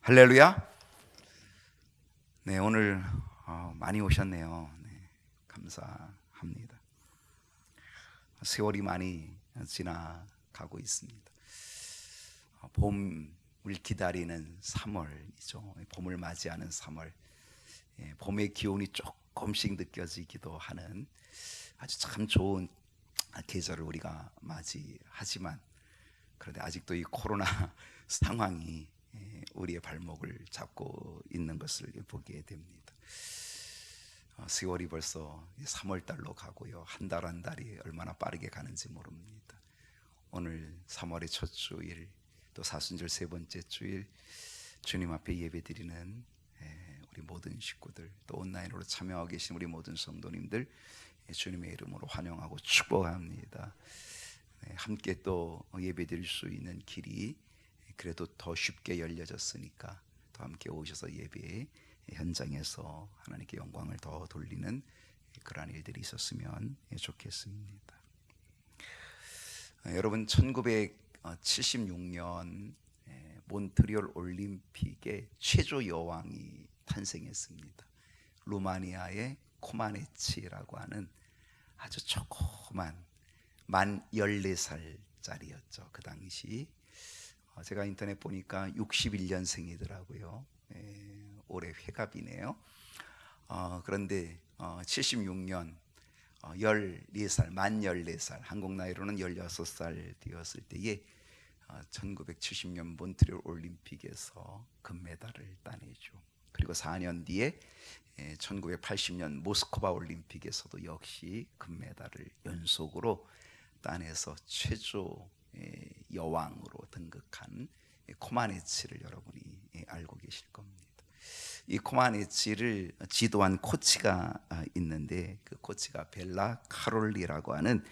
할렐루야. 네, 오늘 많이 오셨네요. 네, 감사합니다. 세월이 많이 지나가고 있습니다. 봄을 기다리는 3월이죠. 봄을 맞이하는 3월. 봄의 기온이 조금씩 느껴지기도 하는 아주 참 좋은 계절을 우리가 맞이하지만, 그런데 아직도 이 코로나 상황이 우리의 발목을 잡고 있는 것을 보게 됩니다. 10월이 벌써 3월 달로 가고요. 한 달 한 달이 얼마나 빠르게 가는지 모릅니다. 오늘 3월의 첫 주일, 또 사순절 세 번째 주일, 주님 앞에 예배드리는 우리 모든 식구들, 또 온라인으로 참여하고 계신 우리 모든 성도님들, 주님의 이름으로 환영하고 축복합니다. 함께 또 예배드릴 수 있는 길이 그래도 더 쉽게 열려졌으니까 또 함께 오셔서 예배 현장에서 하나님께 영광을 더 돌리는 그러한 일들이 있었으면 좋겠습니다. 여러분, 1976년 몬트리올 올림픽에 체조 여왕이 탄생했습니다. 루마니아의 코마네치라고 하는 아주 조그만 만 14살짜리였죠. 그 당시 제가 인터넷 보니까 61년생이더라고요. 올해 회갑이네요. 그런데 76년 14살, 만 14살, 한국 나이로는 16살 되었을 때에 1970년 몬트리올 올림픽에서 금메달을 따내죠. 그리고 4년 뒤에 1980년 모스크바 올림픽에서도 역시 금메달을 연속으로 따내서 체조 여왕으로 등극한 코마네치를 여러분이 알고 계실 겁니다. 이 코마네치를 지도한 코치가 있는데, 그 코치가 벨라 카롤리라고 하는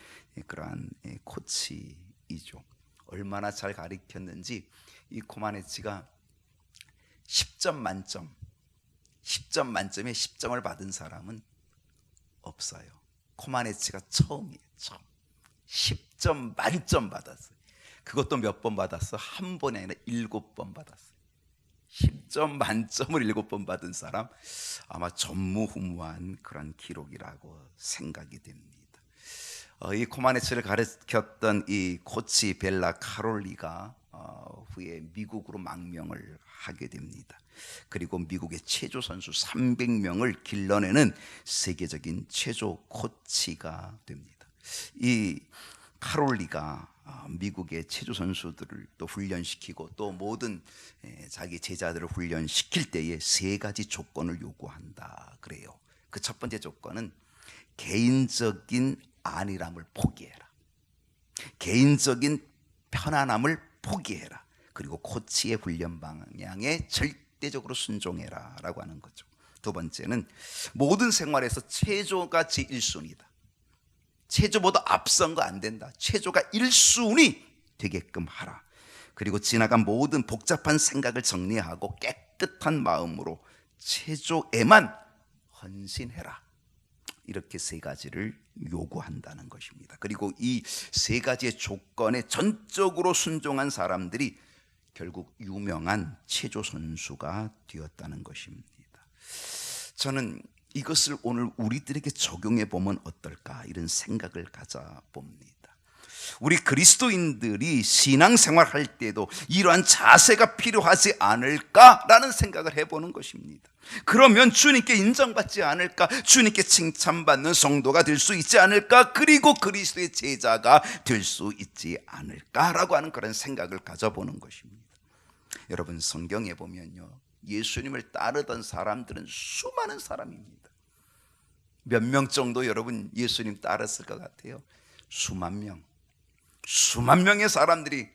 그러한 코치이죠. 얼마나 잘 가르쳤는지 이 코마네치가 10점 만점에 10점을 받은 사람은 없어요. 코마네치가 처음이에요. 처음 10점 만점 받았어요. 그것도 몇 번 받았어? 한 번이 아니라 7번 받았어요. 10점 만점을 7번 받은 사람, 아마 전무후무한 그런 기록이라고 생각이 됩니다. 이 코마네치를 가르쳤던 이 코치 벨라 카롤리가 후에 미국으로 망명을 하게 됩니다. 그리고 미국의 체조 선수 300명을 길러내는 세계적인 체조 코치가 됩니다. 이 카롤리가 미국의 체조 선수들을 또 훈련시키고 또 모든 자기 제자들을 훈련시킬 때에 3가지 조건을 요구한다 그래요. 그 첫 번째 조건은 개인적인 안일함을 포기해라. 개인적인 편안함을 포기해라. 그리고 코치의 훈련 방향에 절대적으로 순종해라 라고 하는 거죠. 두 번째는 모든 생활에서 체조가 제1순위다. 체조보다 앞선 거 안 된다. 체조가 1순위 되게끔 하라. 그리고 지나간 모든 복잡한 생각을 정리하고 깨끗한 마음으로 체조에만 헌신해라. 이렇게 3가지를 요구한다는 것입니다. 그리고 이 3가지의 조건에 전적으로 순종한 사람들이 결국 유명한 체조 선수가 되었다는 것입니다. 저는 이것을 오늘 우리들에게 적용해 보면 어떨까, 이런 생각을 가져봅니다. 우리 그리스도인들이 신앙생활 할 때도 이러한 자세가 필요하지 않을까라는 생각을 해보는 것입니다. 그러면 주님께 인정받지 않을까, 주님께 칭찬받는 성도가 될 수 있지 않을까, 그리고 그리스도의 제자가 될 수 있지 않을까라고 하는 그런 생각을 가져보는 것입니다. 여러분, 성경에 보면요, 예수님을 따르던 사람들은 수많은 사람입니다. 몇 명 정도 여러분 예수님 따랐을 것 같아요? 수만 명의 사람들이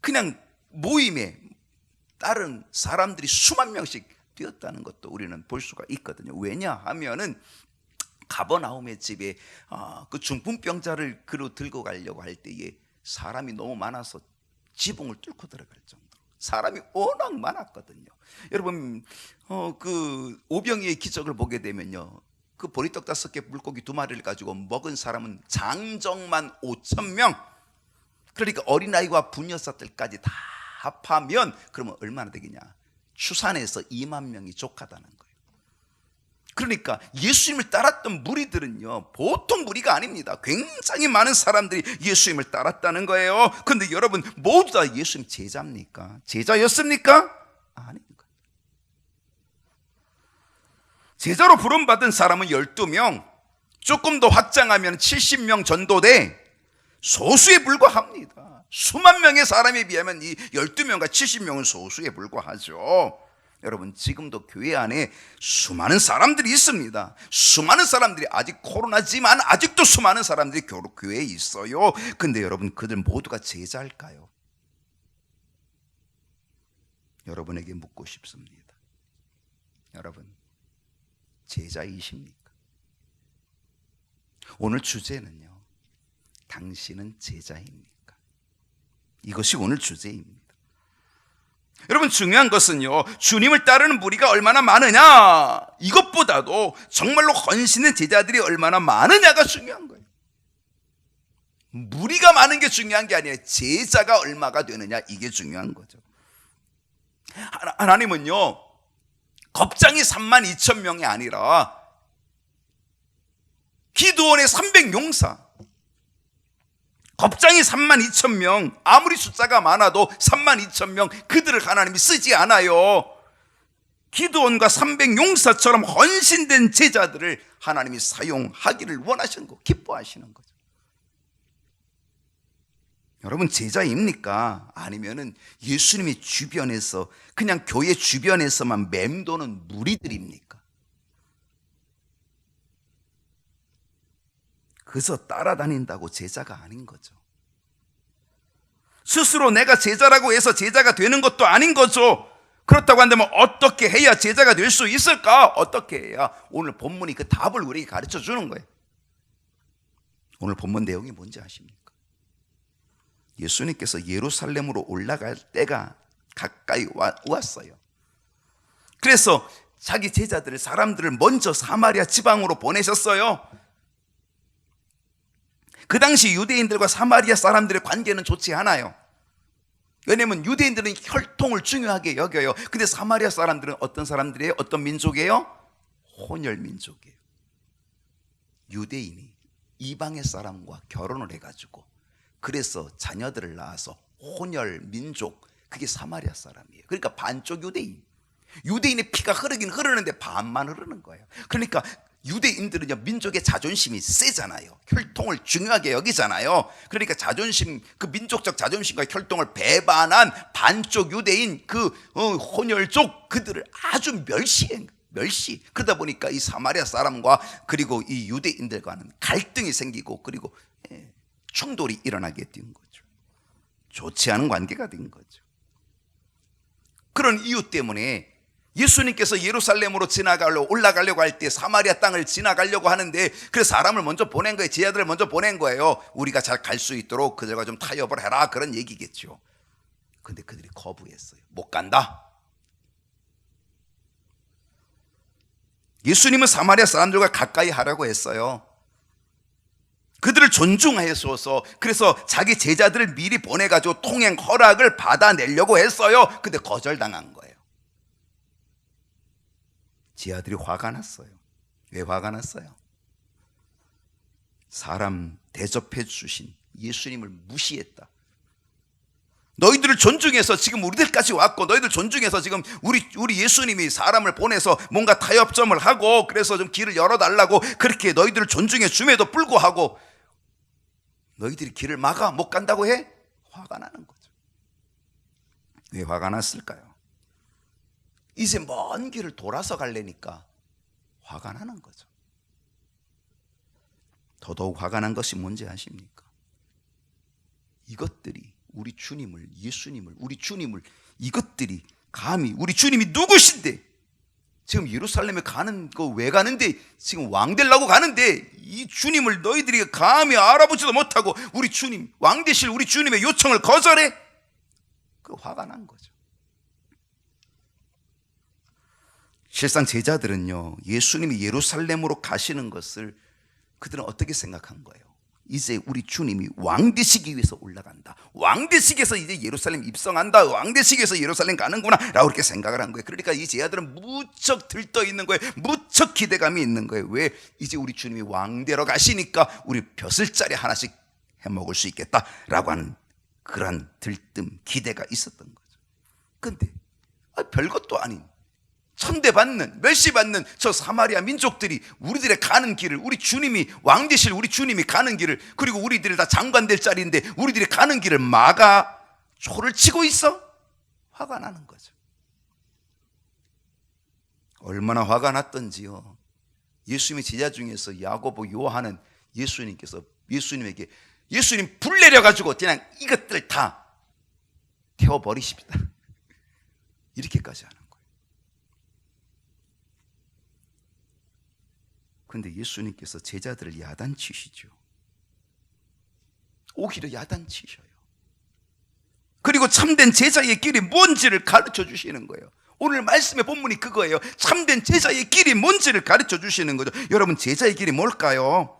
그냥 모임에 따른 사람들이 수만 명씩 되었다는 것도 우리는 볼 수가 있거든요. 왜냐하면은 가버나움의 집에 그 중풍병자를 그로 들고 가려고 할 때에 사람이 너무 많아서 지붕을 뚫고 들어갈 정도로 사람이 워낙 많았거든요. 여러분, 그 오병이의 기적을 보게 되면요, 그 보리떡 5개 물고기 2마리를 가지고 먹은 사람은 장정만 5,000명, 그러니까 어린아이와 부녀사들까지 다 합하면 그러면 얼마나 되겠냐? 추산에서 2만 명이 족하다는 거예요. 그러니까 예수님을 따랐던 무리들은요, 보통 무리가 아닙니다. 굉장히 많은 사람들이 예수님을 따랐다는 거예요. 그런데 여러분, 모두 다 예수님 제자입니까? 제자였습니까? 아닙니다. 제자로 부름받은 사람은 12명, 조금 더 확장하면 70명 전도대, 소수에 불과합니다. 수만 명의 사람에 비하면 이 12명과 70명은 소수에 불과하죠. 여러분, 지금도 교회 안에 수많은 사람들이 있습니다. 수많은 사람들이 아직 코로나지만 아직도 수많은 사람들이 교회에 있어요. 근데 여러분, 그들 모두가 제자일까요? 여러분에게 묻고 싶습니다. 여러분, 제자이십니까? 오늘 주제는요, 당신은 제자입니까? 이것이 오늘 주제입니다. 여러분, 중요한 것은요, 주님을 따르는 무리가 얼마나 많으냐, 이것보다도 정말로 헌신된 제자들이 얼마나 많으냐가 중요한 거예요. 무리가 많은 게 중요한 게 아니에요. 제자가 얼마가 되느냐, 이게 중요한 거죠. 하나님은요, 겁장이 32,000명이 아니라 기드온의 300용사, 겁장이 32,000명, 아무리 숫자가 많아도 32,000명, 그들을 하나님이 쓰지 않아요. 기드온과 300용사처럼 헌신된 제자들을 하나님이 사용하기를 원하시는 거, 기뻐하시는 거죠. 여러분, 제자입니까? 아니면은 예수님의 주변에서, 그냥 교회 주변에서만 맴도는 무리들입니까? 그저 따라다닌다고 제자가 아닌 거죠. 스스로 내가 제자라고 해서 제자가 되는 것도 아닌 거죠. 그렇다고 한다면 어떻게 해야 제자가 될 수 있을까? 어떻게 해야? 오늘 본문이 그 답을 우리에게 가르쳐 주는 거예요. 오늘 본문 내용이 뭔지 아십니까? 예수님께서 예루살렘으로 올라갈 때가 가까이 왔어요. 그래서 자기 제자들을, 사람들을 먼저 사마리아 지방으로 보내셨어요. 그 당시 유대인들과 사마리아 사람들의 관계는 좋지 않아요. 왜냐하면 유대인들은 혈통을 중요하게 여겨요. 근데 사마리아 사람들은 어떤 사람들이에요? 어떤 민족이에요? 혼혈 민족이에요. 유대인이 이방의 사람과 결혼을 해가지고, 그래서 자녀들을 낳아서 혼혈 민족, 그게 사마리아 사람이에요. 그러니까 반쪽 유대인. 유대인의 피가 흐르긴 흐르는데 반만 흐르는 거예요. 그러니까 유대인들은요, 민족의 자존심이 세잖아요. 혈통을 중요하게 여기잖아요. 그러니까 자존심, 그 민족적 자존심과 혈통을 배반한 반쪽 유대인, 그 혼혈족, 그들을 아주 멸시해. 그러다 보니까 이 사마리아 사람과 그리고 이 유대인들과는 갈등이 생기고, 그리고 충돌이 일어나게 된 거죠. 좋지 않은 관계가 된 거죠. 그런 이유 때문에 예수님께서 예루살렘으로 올라가려고 할 때 사마리아 땅을 지나가려고 하는데, 그래서 사람을 먼저 보낸 거예요. 제자들을 먼저 보낸 거예요. 우리가 잘 갈 수 있도록 그들과 좀 타협을 해라, 그런 얘기겠죠. 근데 그들이 거부했어요. 못 간다. 예수님은 사마리아 사람들과 가까이 하려고 했어요. 그들을 존중해줘서, 그래서 자기 제자들을 미리 보내가지고 통행 허락을 받아내려고 했어요. 근데 거절당한 거예요. 제자들이 화가 났어요. 왜 화가 났어요? 사람 대접해 주신 예수님을 무시했다. 너희들을 존중해서 지금 우리들까지 왔고, 너희들 존중해서 지금 우리 예수님이 사람을 보내서 뭔가 타협점을 하고, 그래서 좀 길을 열어달라고 그렇게 너희들을 존중해 줌에도 불구하고 너희들이 길을 막아 못 간다고 해? 화가 나는 거죠. 왜 화가 났을까요? 이제 먼 길을 돌아서 가려니까 화가 나는 거죠. 더더욱 화가 난 것이 뭔지 아십니까? 이것들이 우리 주님을, 예수님을, 우리 주님을, 이것들이 감히 우리 주님이 누구신데, 지금 예루살렘에 가는 거 왜 가는데, 지금 왕 되려고 가는데 이 주님을 너희들이 감히 알아보지도 못하고 우리 주님, 왕 되실 우리 주님의 요청을 거절해? 그 화가 난 거죠. 실상 제자들은요, 예수님이 예루살렘으로 가시는 것을 그들은 어떻게 생각한 거예요? 이제 우리 주님이 왕 되시기 위해서 올라간다. 왕 되시기에서 이제 예루살렘 입성한다. 왕 되시기에서 예루살렘 가는구나 라고 이렇게 생각을 한 거예요. 그러니까 이 제자들은 무척 들떠 있는 거예요. 무척 기대감이 있는 거예요. 왜? 이제 우리 주님이 왕 되러 가시니까 우리 벼슬자리 하나씩 해먹을 수 있겠다라고 하는 그런 들뜸, 기대가 있었던 거죠. 근데 별것도 아닌 천대받는, 멸시받는 저 사마리아 민족들이 우리들의 가는 길을, 우리 주님이 왕 되실 우리 주님이 가는 길을, 그리고 우리들이 다 장관 될 자리인데 우리들이 가는 길을 막아 초를 치고 있어? 화가 나는 거죠. 얼마나 화가 났던지요. 예수님의 제자 중에서 야고보, 요한은 예수님께서 예수님에게 예수님 불 내려가지고 그냥 이것들 다 태워버리십니다. 이렇게까지 하는 거예요. 그런데 예수님께서 제자들을 야단치시죠. 오히려 야단치셔요. 그리고 참된 제자의 길이 뭔지를 가르쳐 주시는 거예요. 오늘 말씀의 본문이 그거예요. 참된 제자의 길이 뭔지를 가르쳐 주시는 거죠. 여러분, 제자의 길이 뭘까요?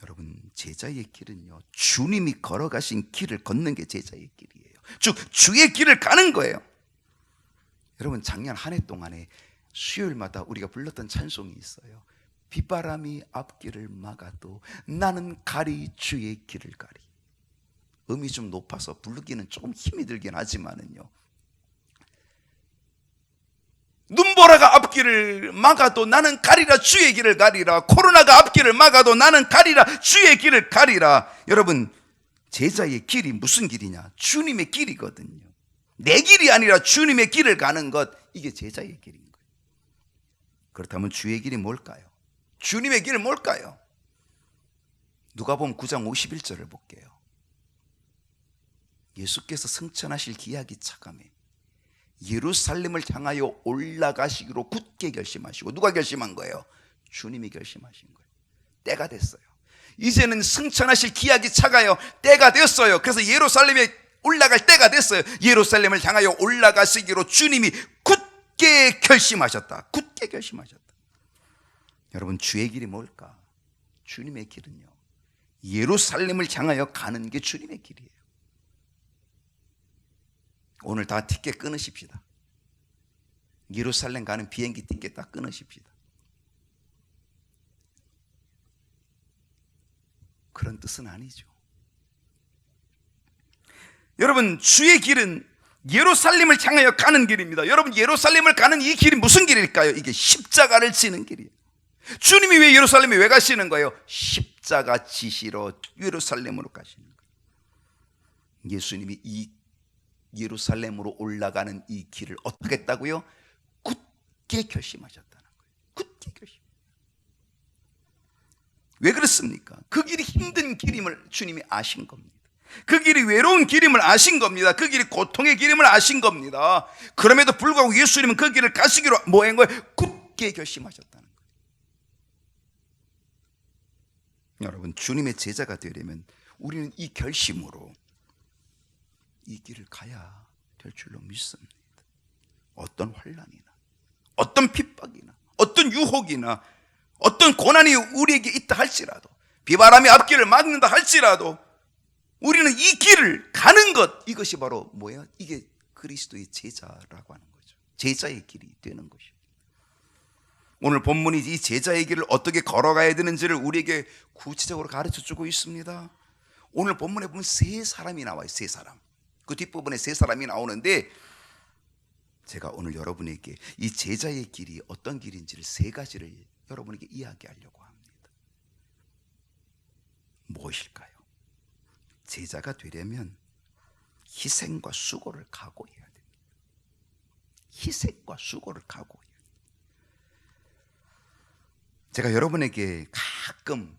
여러분, 제자의 길은요, 주님이 걸어가신 길을 걷는 게 제자의 길이에요. 즉 주의 길을 가는 거예요. 여러분, 작년 한 해 동안에 수요일마다 우리가 불렀던 찬송이 있어요. 비바람이 앞길을 막아도 나는 가리 주의 길을 가리. 음이 좀 높아서 부르기는 조금 힘이 들긴 하지만은요, 눈보라가 앞길을 막아도 나는 가리라 주의 길을 가리라. 코로나가 앞길을 막아도 나는 가리라 주의 길을 가리라. 여러분, 제자의 길이 무슨 길이냐? 주님의 길이거든요. 내 길이 아니라 주님의 길을 가는 것, 이게 제자의 길인 거예요. 그렇다면 주의 길이 뭘까요? 주님의 길은 뭘까요? 누가복음 9장 51절을 볼게요. 예수께서 승천하실 기약이 차감해 예루살렘을 향하여 올라가시기로 굳게 결심하시고, 누가 결심한 거예요? 주님이 결심하신 거예요. 때가 됐어요. 이제는 승천하실 기약이 차가요. 때가 됐어요. 그래서 예루살렘에 올라갈 때가 됐어요. 예루살렘을 향하여 올라가시기로 주님이 굳게 결심하셨다. 굳게 결심하셨다. 여러분, 주의 길이 뭘까? 주님의 길은요, 예루살렘을 향하여 가는 게 주님의 길이에요. 오늘 다 티켓 끊으십시다. 예루살렘 가는 비행기 티켓 다 끊으십시다. 그런 뜻은 아니죠. 여러분, 주의 길은 예루살렘을 향하여 가는 길입니다. 여러분, 예루살렘을 가는 이 길이 무슨 길일까요? 이게 십자가를 지는 길이에요. 주님이 왜 예루살렘에 왜 가시는 거예요? 십자가 지시러 예루살렘으로 가시는 거예요. 예수님이 이 예루살렘으로 올라가는 이 길을 어떻게 했다고요? 굳게 결심하셨다는 거예요. 굳게 결심. 왜 그렇습니까? 그 길이 힘든 길임을 주님이 아신 겁니다. 그 길이 외로운 길임을 아신 겁니다. 그 길이 고통의 길임을 아신 겁니다. 그럼에도 불구하고 예수님은 그 길을 가시기로 뭐한 거예요? 굳게 결심하셨다는 거예요. 여러분, 주님의 제자가 되려면 우리는 이 결심으로 이 길을 가야 될 줄로 믿습니다. 어떤 환난이나 어떤 핍박이나 어떤 유혹이나 어떤 고난이 우리에게 있다 할지라도, 비바람이 앞길을 막는다 할지라도 우리는 이 길을 가는 것, 이것이 바로 뭐예요? 이게 그리스도의 제자라고 하는 거죠. 제자의 길이 되는 것이죠. 오늘 본문이 이 제자의 길을 어떻게 걸어가야 되는지를 우리에게 구체적으로 가르쳐주고 있습니다. 오늘 본문에 보면 세 사람이 나와요. 세 사람. 그 뒷부분에 세 사람이 나오는데, 제가 오늘 여러분에게 이 제자의 길이 어떤 길인지를 세 가지를 여러분에게 이야기하려고 합니다. 무엇일까요? 제자가 되려면 희생과 수고를 각오해야 됩니다. 희생과 수고를 각오해야 됩니다. 제가 여러분에게 가끔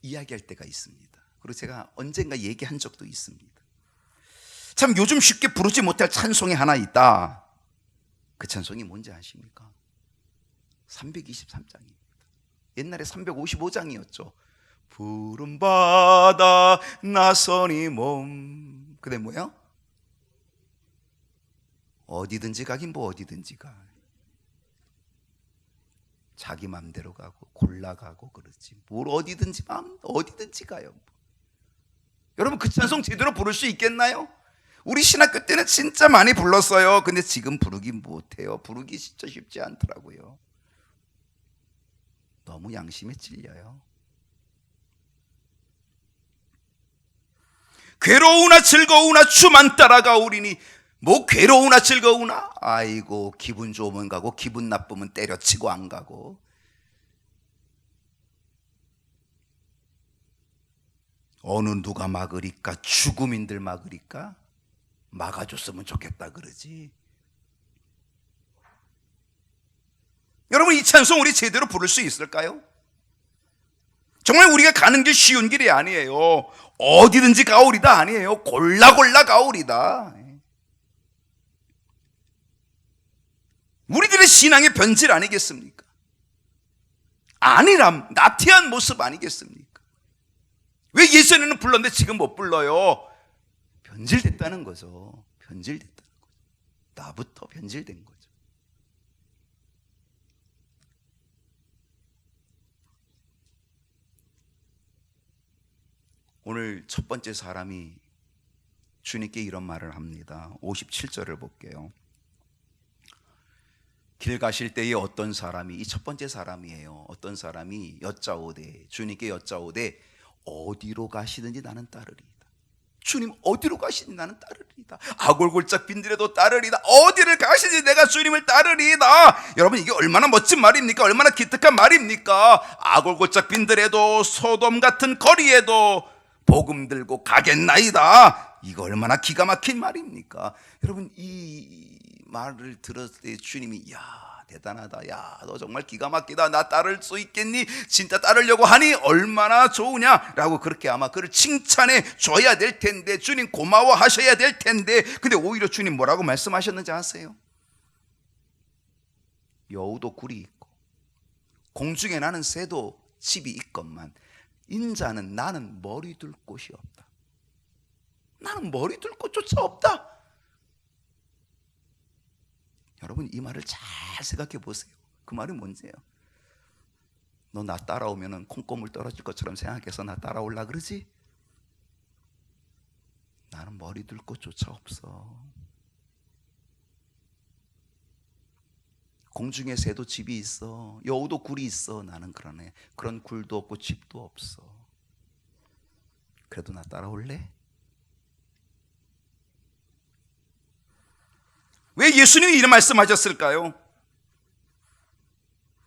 이야기할 때가 있습니다. 그리고 제가 언젠가 얘기한 적도 있습니다. 참 요즘 쉽게 부르지 못할 찬송이 하나 있다. 그 찬송이 뭔지 아십니까? 323장입니다. 옛날에 355장이었죠. 푸른 바다 나선이 몸. 근데 뭐야? 어디든지 가긴 뭐 어디든지 가. 자기 맘대로 가고 골라가고 그러지. 뭘 어디든지 어디든지 가요. 여러분, 그 찬송 제대로 부를 수 있겠나요? 우리 신학교 때는 진짜 많이 불렀어요. 근데 지금 부르기 못해요. 부르기 진짜 쉽지 않더라고요. 너무 양심에 찔려요. 괴로우나 즐거우나 주만 따라가오리니. 뭐 괴로우나 즐거우나? 아이고, 기분 좋으면 가고 기분 나쁘면 때려치고 안 가고. 어느 누가 막으리까? 죽음인들 막으리까? 막아줬으면 좋겠다 그러지. 여러분, 이 찬송 우리 제대로 부를 수 있을까요? 정말 우리가 가는 길 쉬운 길이 아니에요. 어디든지 가오리다 아니에요. 골라 가오리다. 우리들의 신앙의 변질 아니겠습니까? 안일함, 나태한 모습 아니겠습니까? 왜 예전에는 불렀는데 지금 못 불러요? 변질됐다는 거죠. 변질됐다는 거죠. 나부터 변질된 거죠. 오늘 첫 번째 사람이 주님께 이런 말을 합니다. 57절을 볼게요. 길 가실 때에 어떤 사람이, 이 첫 번째 사람이에요. 어떤 사람이 여짜오되, 주님께 여짜오되 어디로 가시든지 나는 따르리이다. 주님 어디로 가시든지 나는 따르리이다. 아골골짝 빈들에도 따르리이다. 어디를 가시든지 내가 주님을 따르리이다. 여러분, 이게 얼마나 멋진 말입니까? 얼마나 기특한 말입니까? 아골골짝 빈들에도 소돔 같은 거리에도 복음 들고 가겠나이다. 이거 얼마나 기가 막힌 말입니까? 여러분, 이 말을 들었을 때 주님이, 야, 대단하다. 야, 너 정말 기가 막히다. 나 따를 수 있겠니? 진짜 따르려고 하니 얼마나 좋으냐라고 그렇게 아마 그를 칭찬해 줘야 될 텐데, 주님 고마워하셔야 될 텐데, 근데 오히려 주님 뭐라고 말씀하셨는지 아세요? 여우도 굴이 있고 공중에 나는 새도 집이 있건만 인자는 나는 머리 둘 곳이 없다. 나는 머리 둘 곳조차 없다. 여러분, 이 말을 잘 생각해 보세요. 그 말이 뭔지요? 너 나 따라오면 콩고물 떨어질 것처럼 생각해서 나 따라올라 그러지? 나는 머리 둘 곳조차 없어. 공중에 새도 집이 있어. 여우도 굴이 있어. 나는 그런 굴도 없고 집도 없어. 그래도 나 따라올래? 왜 예수님이 이런 말씀하셨을까요?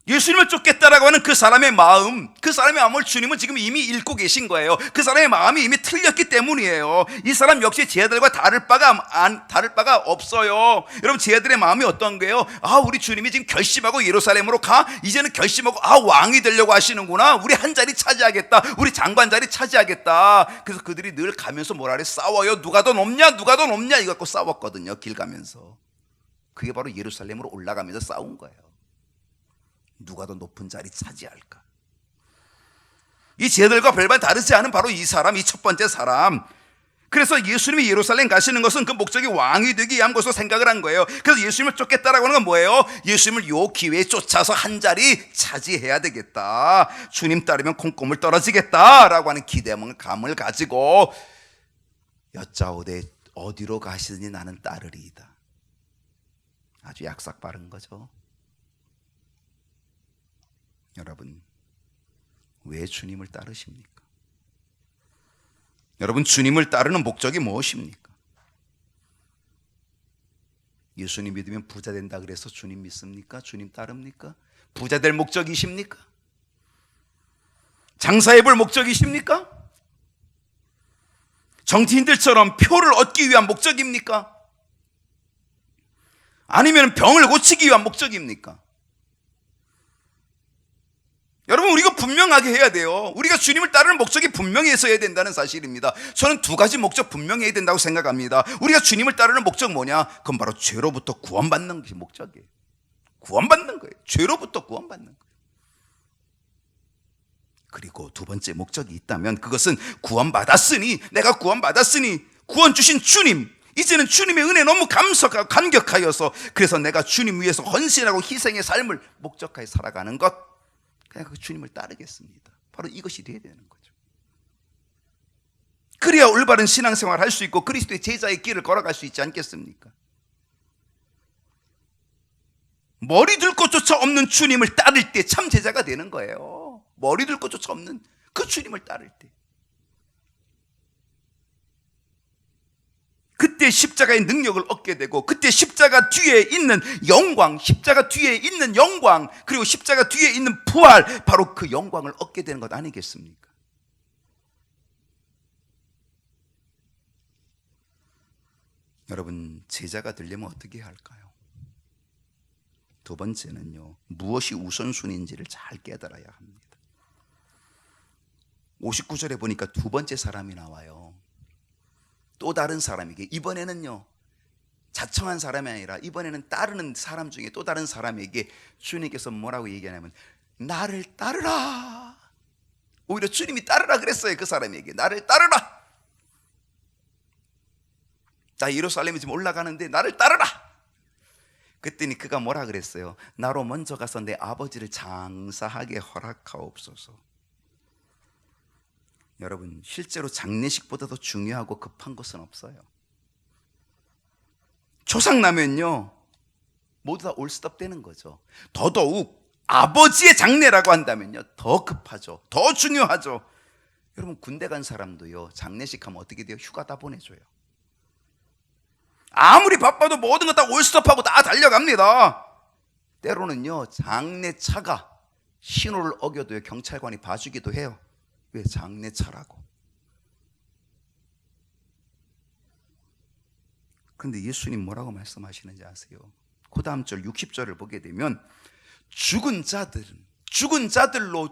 예수님을 쫓겠다라고 하는 그 사람의 마음을 주님은 지금 이미 읽고 계신 거예요. 그 사람의 마음이 이미 틀렸기 때문이에요. 이 사람 역시 제 아들과 다를 바가 없어요. 여러분, 제 아들의 마음이 어떤 거예요? 아, 우리 주님이 지금 결심하고 예루살렘으로 가. 이제는 결심하고, 아, 왕이 되려고 하시는구나. 우리 한 자리 차지하겠다. 우리 장관 자리 차지하겠다. 그래서 그들이 늘 가면서 뭐라 그래? 싸워요. 누가 더 높냐? 누가 더 높냐? 이거 갖고 싸웠거든요. 길 가면서. 그게 바로 예루살렘으로 올라가면서 싸운 거예요. 누가 더 높은 자리 차지할까? 이 쟤들과 별반 다르지 않은 바로 이 사람, 이 첫 번째 사람. 그래서 예수님이 예루살렘 가시는 것은 그 목적이 왕이 되기 위한 것으로 생각을 한 거예요. 그래서 예수님을 쫓겠다라고 하는 건 뭐예요? 예수님을 요 기회에 쫓아서 한 자리 차지해야 되겠다. 주님 따르면 콩고물 떨어지겠다라고 하는 기대감을 가지고 여짜오되 어디로 가시든지 나는 따르리이다. 아주 약삭 빠른 거죠. 여러분, 왜 주님을 따르십니까? 여러분, 주님을 따르는 목적이 무엇입니까? 예수님 믿으면 부자 된다 그래서 주님 믿습니까? 주님 따릅니까? 부자 될 목적이십니까? 장사해 볼 목적이십니까? 정치인들처럼 표를 얻기 위한 목적입니까? 아니면 병을 고치기 위한 목적입니까? 여러분, 우리가 분명하게 해야 돼요. 우리가 주님을 따르는 목적이 분명히 있어야 된다는 사실입니다. 저는 두 가지 목적 분명히 해야 된다고 생각합니다. 우리가 주님을 따르는 목적 뭐냐? 그건 바로 죄로부터 구원받는 것이 목적이에요. 구원받는 거예요. 죄로부터 구원받는 거예요. 그리고 두 번째 목적이 있다면 그것은 구원받았으니, 내가 구원받았으니 구원 주신 주님, 이제는 주님의 은혜 너무 감사하고 감격하여서 그래서 내가 주님 위해서 헌신하고 희생의 삶을 목적하게 살아가는 것, 그냥 그 주님을 따르겠습니다. 바로 이것이 돼야 되는 거죠. 그래야 올바른 신앙생활을 할 수 있고 그리스도의 제자의 길을 걸어갈 수 있지 않겠습니까? 머리 둘 곳조차 없는 주님을 따를 때 참 제자가 되는 거예요. 머리 둘 곳조차 없는 그 주님을 따를 때, 그때 십자가의 능력을 얻게 되고, 그때 십자가 뒤에 있는 영광, 십자가 뒤에 있는 영광, 그리고 십자가 뒤에 있는 부활, 바로 그 영광을 얻게 되는 것 아니겠습니까? 여러분, 제자가 되려면 어떻게 해야 할까요? 두 번째는요, 무엇이 우선순위인지를 잘 깨달아야 합니다. 59절에 보니까 두 번째 사람이 나와요. 또 다른 사람에게, 이번에는요 자청한 사람이 아니라 이번에는 따르는 사람 중에 또 다른 사람에게 주님께서 뭐라고 얘기하냐면 나를 따르라. 오히려 주님이 따르라 그랬어요. 그 사람에게 나를 따르라. 나 예루살렘에 지금 올라가는데 나를 따르라. 그랬더니 그가 뭐라 그랬어요? 나로 먼저 가서 내 아버지를 장사하게 허락하옵소서. 여러분, 실제로 장례식보다도 중요하고 급한 것은 없어요. 조상 나면요 모두 다 올스톱 되는 거죠. 더더욱 아버지의 장례라고 한다면요 더 급하죠. 더 중요하죠. 여러분, 군대 간 사람도요 장례식 하면 어떻게 돼요? 휴가 다 보내줘요. 아무리 바빠도 모든 거 다 올스톱하고 다 달려갑니다. 때로는요 장례차가 신호를 어겨도요 경찰관이 봐주기도 해요. 왜? 장례차라고. 그런데 예수님 뭐라고 말씀하시는지 아세요? 그 다음 절 60절을 보게 되면 죽은 자들로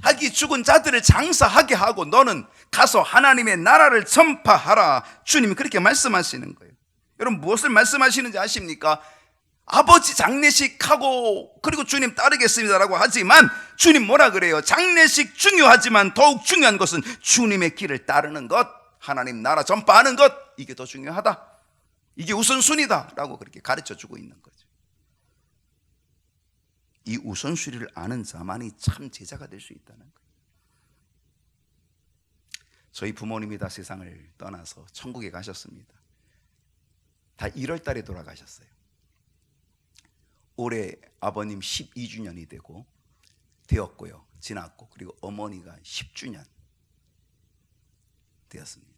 자기 죽은 자들을 장사하게 하고 너는 가서 하나님의 나라를 전파하라. 주님이 그렇게 말씀하시는 거예요. 여러분, 무엇을 말씀하시는지 아십니까? 아버지 장례식하고 그리고 주님 따르겠습니다라고 하지만 주님 뭐라 그래요? 장례식 중요하지만 더욱 중요한 것은 주님의 길을 따르는 것, 하나님 나라 전파하는 것, 이게 더 중요하다. 이게 우선순위다 라고 그렇게 가르쳐주고 있는 거죠. 이 우선순위를 아는 자만이 참 제자가 될 수 있다는 거예요. 저희 부모님이 다 세상을 떠나서 천국에 가셨습니다. 다 1월 달에 돌아가셨어요. 올해 아버님 12주년이 되었고요. 지났고, 그리고 어머니가 10주년 되었습니다.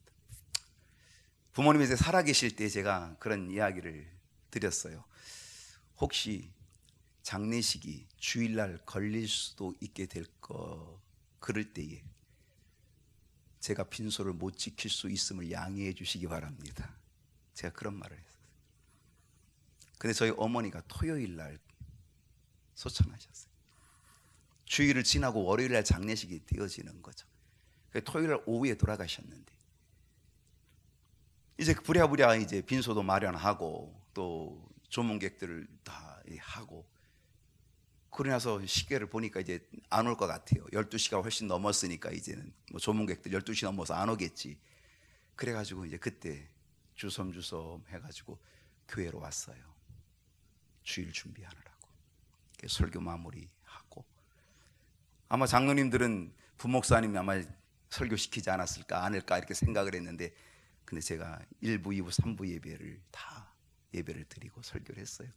부모님이 이제 살아계실 때 제가 그런 이야기를 드렸어요. 혹시 장례식이 주일날 걸릴 수도 있게 될 그럴 때에 제가 빈소를 못 지킬 수 있음을 양해해 주시기 바랍니다. 제가 그런 말을 했어요. 근데 저희 어머니가 토요일날 소천하셨어요. 주일을 지나고 월요일날 장례식이 되어지는 거죠. 토요일날 오후에 돌아가셨는데 이제 부랴부랴 이제 빈소도 마련하고 또 조문객들을 다 하고 그러고 나서 시계를 보니까 이제 안 올 것 같아요. 12시가 훨씬 넘었으니까 이제는 뭐 조문객들 12시 넘어서 안 오겠지. 그래가지고 이제 그때 주섬주섬 해가지고 교회로 왔어요. 주일 준비하느라고. 설교 마무리하고. 아마 장로님들은 부목사님이 아마 설교시키지 않았을까 않을까 이렇게 생각을 했는데, 근데 제가 1부, 2부, 3부 예배를 다 예배를 드리고 설교를 했어요.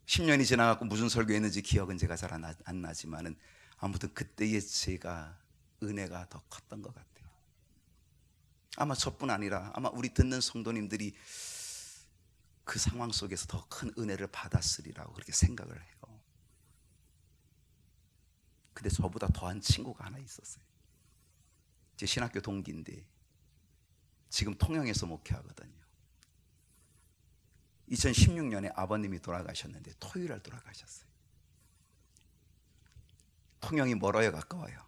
10년이 지나갖고 무슨 설교했는지 기억은 제가 잘 안 나지만은 아무튼 그때의 제가 은혜가 더 컸던 것 같아요. 아마 저뿐 아니라 아마 우리 듣는 성도님들이 그 상황 속에서 더 큰 은혜를 받았으리라고 그렇게 생각을 해요. 근데 저보다 더한 친구가 하나 있었어요. 제 신학교 동기인데 지금 통영에서 목회하거든요. 2016년에 아버님이 돌아가셨는데 토요일날 돌아가셨어요. 통영이 멀어요, 가까워요?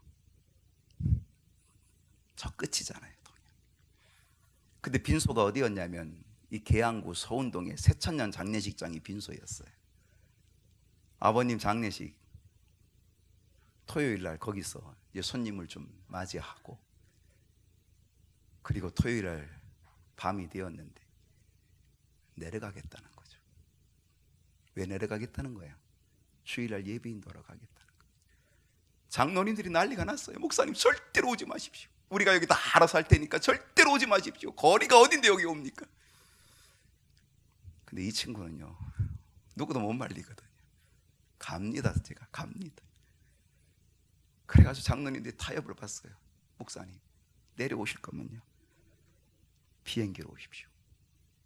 저 끝이잖아요, 통영. 근데 빈소가 어디였냐면 이 계양구 서운동의 새천년 장례식장이 빈소였어요. 아버님 장례식 토요일날 거기서 이제 손님을 좀 맞이하고, 그리고 토요일날 밤이 되었는데 내려가겠다는 거죠. 왜 내려가겠다는 거야? 주일날 예배 인도하러 가겠다는 거예요. 장로님들이 난리가 났어요. 목사님 절대로 오지 마십시오. 우리가 여기 다 알아서 할 테니까 절대로 오지 마십시오. 거리가 어딘데 여기 옵니까? 근데 이 친구는요, 누구도 못 말리거든요. 갑니다. 제가 갑니다. 그래가지고 장로님들이 타협을 봤어요. 목사님 내려오실 거면요 비행기로 오십시오.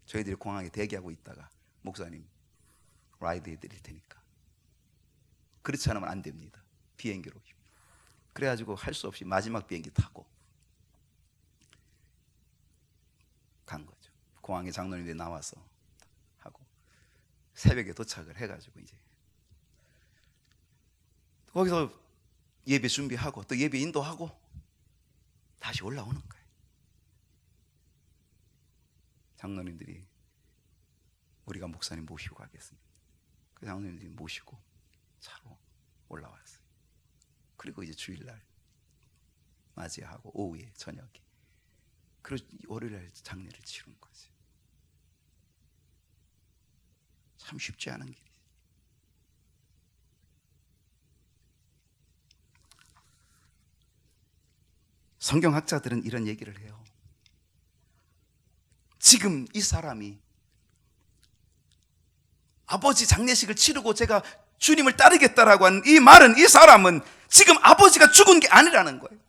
저희들이 공항에 대기하고 있다가 목사님 라이드 해드릴 테니까. 그렇지 않으면 안 됩니다. 비행기로 오십시오. 그래가지고 할 수 없이 마지막 비행기 타고 간 거죠. 공항에 장로님들이 나와서 하고 새벽에 도착을 해가지고 이제 거기서 예배 준비하고 또 예배 인도하고 다시 올라오는 거예요. 장로님들이 우리가 목사님 모시고 가겠습니다. 그 장로님들이 모시고 차로 올라왔어요. 그리고 이제 주일날 맞이하고 오후에 저녁에 그리고 월요일날 장례를 치른 거지. 참 쉽지 않은 길이지. 성경학자들은 이런 얘기를 해요. 지금 이 사람이 아버지 장례식을 치르고 제가 주님을 따르겠다라고 하는 이 말은, 이 사람은 지금 아버지가 죽은 게 아니라는 거예요.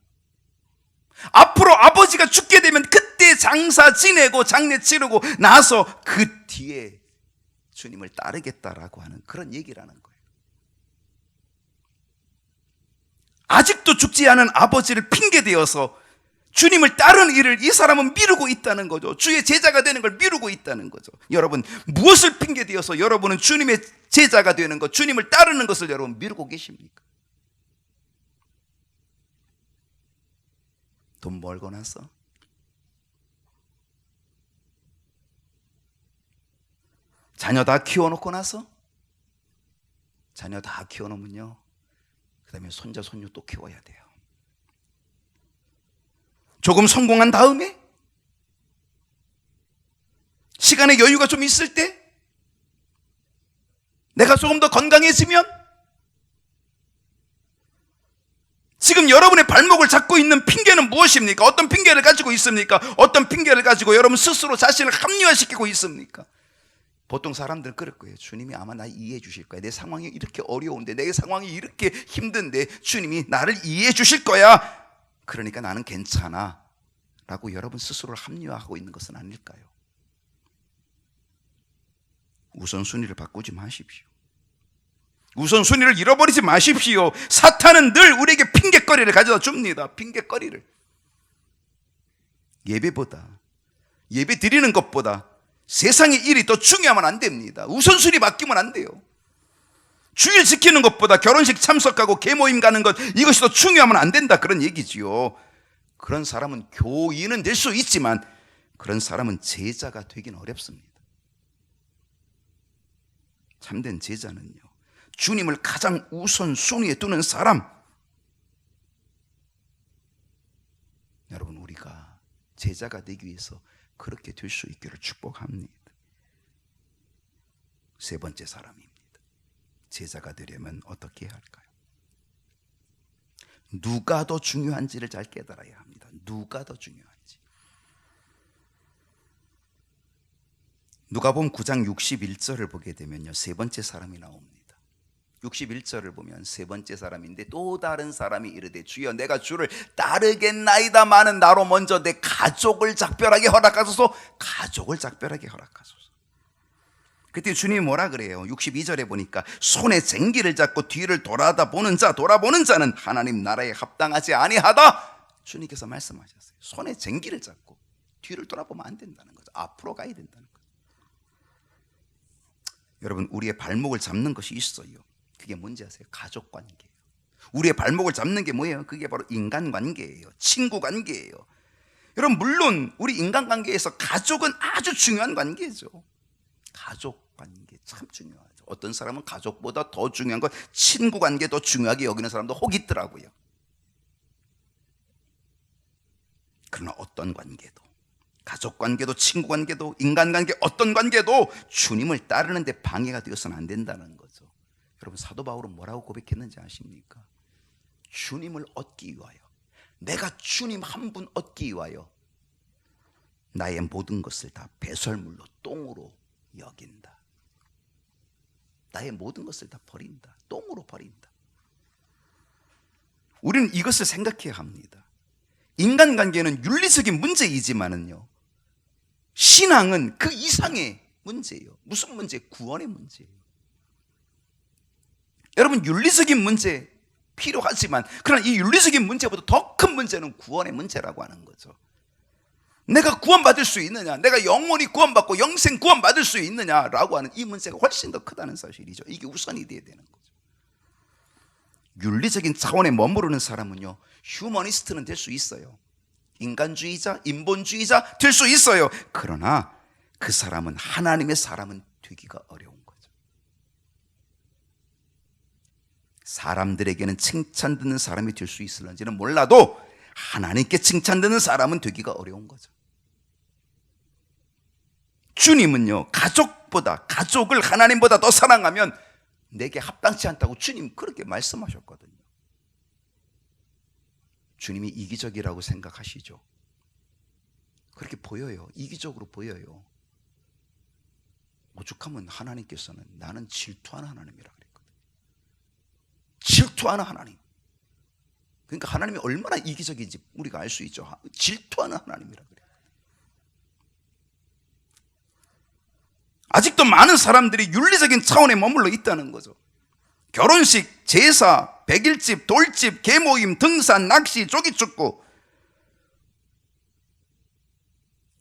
앞으로 아버지가 죽게 되면 그때 장사 지내고 장례 치르고 나서 그 뒤에 주님을 따르겠다라고 하는 그런 얘기라는 거예요. 아직도 죽지 않은 아버지를 핑계대어서 주님을 따르는 일을 이 사람은 미루고 있다는 거죠. 주의 제자가 되는 걸 미루고 있다는 거죠. 여러분, 무엇을 핑계대어서 여러분은 주님의 제자가 되는 것, 주님을 따르는 것을 여러분 미루고 계십니까? 돈 벌고 나서? 자녀 다 키워놓고 나서? 자녀 다 키워놓으면요, 그 다음에 손자 손녀 또 키워야 돼요. 조금 성공한 다음에, 시간의 여유가 좀 있을 때, 내가 조금 더 건강해지면, 지금 여러분의 발목을 잡고 있는 핑계는 무엇입니까? 어떤 핑계를 가지고 있습니까? 어떤 핑계를 가지고 여러분 스스로 자신을 합리화시키고 있습니까? 보통 사람들은 그럴 거예요. 주님이 아마 나 이해해 주실 거야. 내 상황이 이렇게 어려운데, 내 상황이 이렇게 힘든데 주님이 나를 이해해 주실 거야. 그러니까 나는 괜찮아 라고 여러분 스스로를 합리화하고 있는 것은 아닐까요? 우선순위를 바꾸지 마십시오. 우선순위를 잃어버리지 마십시오. 사탄은 늘 우리에게 핑계거리를 가져다 줍니다. 핑계거리를. 예배보다, 예배 드리는 것보다 세상의 일이 더 중요하면 안 됩니다. 우선순위 바뀌면 안 돼요. 주일 지키는 것보다 결혼식 참석하고 계모임 가는 것, 이것이 더 중요하면 안 된다, 그런 얘기지요. 그런 사람은 교인은 될 수 있지만 그런 사람은 제자가 되긴 어렵습니다. 참된 제자는요, 주님을 가장 우선순위에 두는 사람. 여러분, 우리가 제자가 되기 위해서 그렇게 될 수 있기를 축복합니다. 세 번째 사람입니다. 제자가 되려면 어떻게 해야 할까요? 누가 더 중요한지를 잘 깨달아야 합니다. 누가 더 중요한지. 누가복음 9장 61절을 보게 되면요, 세 번째 사람이 나옵니다. 61절을 보면 세 번째 사람인데, 또 다른 사람이 이르되 주여 내가 주를 따르겠나이다마는 나로 먼저 내 가족을 작별하게 허락하소서. 가족을 작별하게 허락하소서. 그때 주님이 뭐라 그래요? 62절에 보니까 손에 쟁기를 잡고 뒤를 돌아보는 자는 하나님 나라에 합당하지 아니하다. 주님께서 말씀하셨어요. 손에 쟁기를 잡고 뒤를 돌아보면 안 된다는 거죠. 앞으로 가야 된다는 거죠. 여러분, 우리의 발목을 잡는 것이 있어요. 그게 뭔지 아세요? 가족 관계예요. 우리의 발목을 잡는 게 뭐예요? 그게 바로 인간 관계예요. 친구 관계예요. 여러분, 물론 우리 인간 관계에서 가족은 아주 중요한 관계죠. 가족 관계 참 중요하죠. 어떤 사람은 가족보다 더 중요한 건 친구 관계 더 중요하게 여기는 사람도 혹 있더라고요. 그러나 어떤 관계도 가족 관계도, 친구 관계도, 인간 관계, 어떤 관계도 주님을 따르는데 방해가 되어서는 안 된다는 거죠. 여러분, 사도 바울은 뭐라고 고백했는지 아십니까? 주님을 얻기 위하여, 내가 주님 한 분 얻기 위하여 나의 모든 것을 다 배설물로, 똥으로 여긴다. 나의 모든 것을 다 버린다. 똥으로 버린다. 우리는 이것을 생각해야 합니다. 인간관계는 윤리적인 문제이지만은요, 신앙은 그 이상의 문제예요. 무슨 문제? 구원의 문제예요. 여러분, 윤리적인 문제 필요하지만, 그러나 이 윤리적인 문제보다 더 큰 문제는 구원의 문제라고 하는 거죠. 내가 구원받을 수 있느냐, 내가 영원히 구원받고 영생 구원받을 수 있느냐라고 하는 이 문제가 훨씬 더 크다는 사실이죠. 이게 우선이 돼야 되는 거죠. 윤리적인 차원에 머무르는 사람은요, 휴머니스트는 될 수 있어요. 인간주의자, 인본주의자 될 수 있어요. 그러나 그 사람은, 하나님의 사람은 되기가 어려운 거죠. 사람들에게는 칭찬 듣는 사람이 될 수 있을런지는 몰라도 하나님께 칭찬 듣는 사람은 되기가 어려운 거죠. 주님은요, 가족을 하나님보다 더 사랑하면 내게 합당치 않다고 주님 그렇게 말씀하셨거든요. 주님이 이기적이라고 생각하시죠? 그렇게 보여요. 이기적으로 보여요. 오죽하면 하나님께서는 나는 질투하는 하나님이라 그랬거든요. 질투하는 하나님. 그러니까 하나님이 얼마나 이기적인지 우리가 알 수 있죠. 질투하는 하나님이라 그래요. 아직도 많은 사람들이 윤리적인 차원에 머물러 있다는 거죠. 결혼식, 제사, 백일집, 돌집, 계모임, 등산, 낚시, 조기축구.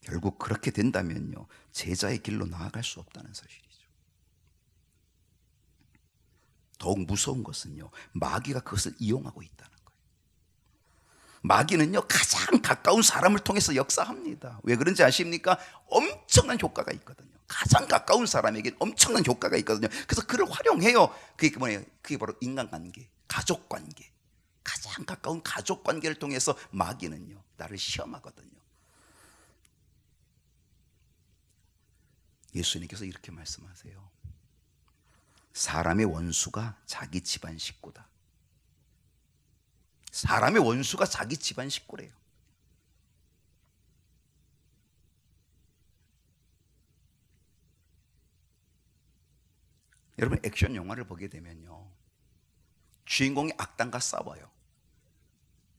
결국 그렇게 된다면요, 제자의 길로 나아갈 수 없다는 사실이죠. 더욱 무서운 것은요, 마귀가 그것을 이용하고 있다는 거예요. 마귀는요, 가장 가까운 사람을 통해서 역사합니다. 왜 그런지 아십니까? 엄청난 효과가 있거든요. 가장 가까운 사람에게 엄청난 효과가 있거든요. 그래서 그를 활용해요. 그게 뭐예요? 그게 바로 인간관계, 가족관계. 가장 가까운 가족관계를 통해서 마귀는요, 나를 시험하거든요. 예수님께서 이렇게 말씀하세요. 사람의 원수가 자기 집안 식구다. 사람의 원수가 자기 집안 식구래요. 여러분, 액션 영화를 보게 되면요, 주인공이 악당과 싸워요.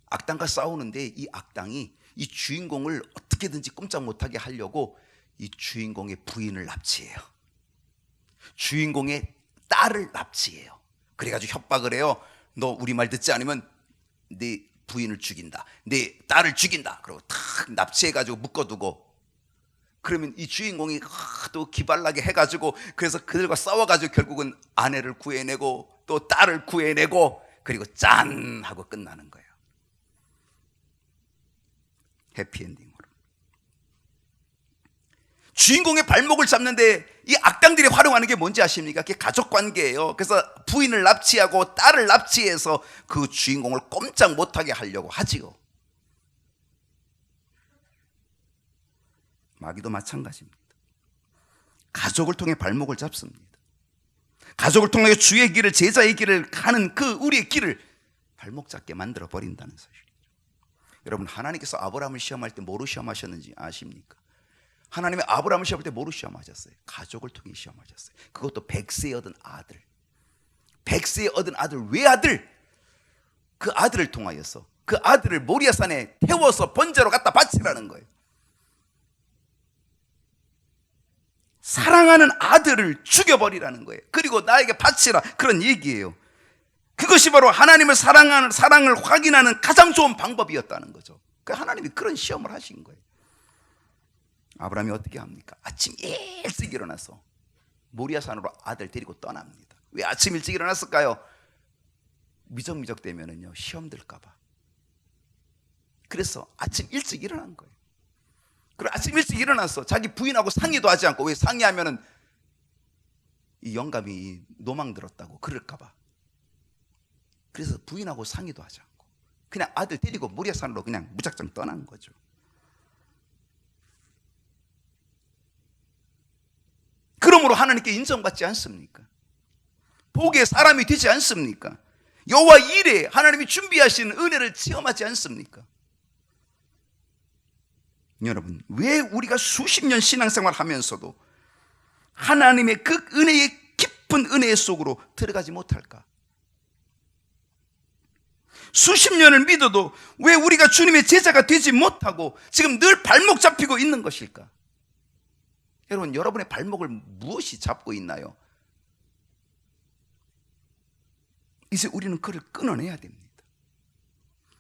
악당과 싸우는데 이 악당이 이 주인공을 어떻게든지 꼼짝 못하게 하려고 이 주인공의 부인을 납치해요. 주인공의 딸을 납치해요. 그래가지고 협박을 해요. 너 우리 말 듣지 않으면 네 부인을 죽인다, 네 딸을 죽인다. 그리고 탁 납치해가지고 묶어두고, 그러면 이 주인공이 또 기발나게 해가지고, 그래서 그들과 싸워가지고 결국은 아내를 구해내고 또 딸을 구해내고, 그리고 짠 하고 끝나는 거예요. 해피엔딩으로. 주인공의 발목을 잡는데 이 악당들이 활용하는 게 뭔지 아십니까? 그게 가족관계예요. 그래서 부인을 납치하고 딸을 납치해서 그 주인공을 꼼짝 못하게 하려고 하지요. 마귀도 마찬가지입니다. 가족을 통해 발목을 잡습니다. 가족을 통해 주의 길을, 제자의 길을 가는 그 우리의 길을 발목 잡게 만들어 버린다는 사실이죠. 여러분, 하나님께서 아브라함을 시험할 때 뭐로 시험하셨는지 아십니까? 하나님이 아브라함을 시험할 때 뭐로 시험하셨어요? 가족을 통해 시험하셨어요. 그것도 100세에 얻은 아들. 100세에 얻은 아들, 외아들. 그 아들을 통하여서 그 아들을 모리아산에 태워서 번제로 갖다 바치라는 거예요. 사랑하는 아들을 죽여버리라는 거예요. 그리고 나에게 바치라, 그런 얘기예요. 그것이 바로 하나님을 사랑하는, 사랑을 확인하는 가장 좋은 방법이었다는 거죠. 하나님이 그런 시험을 하신 거예요. 아브라함이 어떻게 합니까? 아침 일찍 일어나서 모리아산으로 아들 데리고 떠납니다. 왜 아침 일찍 일어났을까요? 미적미적 되면은요, 시험 들까봐. 그래서 아침 일찍 일어난 거예요. 그리고 아침 일찍 일어나서 자기 부인하고 상의도 하지 않고, 왜 상의하면은 이 영감이 노망 들었다고 그럴까봐. 그래서 부인하고 상의도 하지 않고 그냥 아들 데리고 모리아산으로 그냥 무작정 떠난 거죠. 그러므로 하나님께 인정받지 않습니까? 복의 사람이 되지 않습니까? 여호와 일에 하나님이 준비하신 은혜를 체험하지 않습니까? 여러분, 왜 우리가 수십 년 신앙생활 하면서도 하나님의 그 은혜의 깊은 은혜 속으로 들어가지 못할까? 수십 년을 믿어도 왜 우리가 주님의 제자가 되지 못하고 지금 늘 발목 잡히고 있는 것일까? 여러분, 여러분의 발목을 무엇이 잡고 있나요? 이제 우리는 그를 끊어내야 됩니다.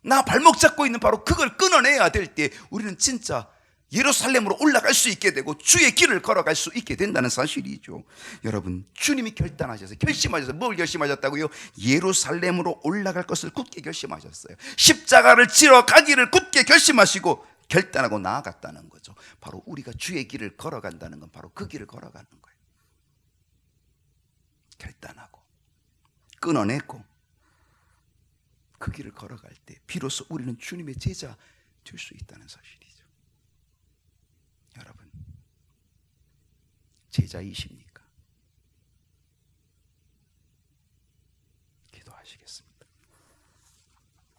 나 발목 잡고 있는 바로 그걸 끊어내야 될 때 우리는 진짜 예루살렘으로 올라갈 수 있게 되고 주의 길을 걸어갈 수 있게 된다는 사실이죠. 여러분, 주님이 결심하셔서 뭘 결심하셨다고요? 예루살렘으로 올라갈 것을 굳게 결심하셨어요. 십자가를 지러 가기를 굳게 결심하시고 결단하고 나아갔다는 거죠. 바로 우리가 주의 길을 걸어간다는 건 바로 그 길을 걸어가는 거예요. 결단하고 끊어내고 그 길을 걸어갈 때 비로소 우리는 주님의 제자 될 수 있다는 사실이죠. 여러분, 제자이십니까? 기도하시겠습니다.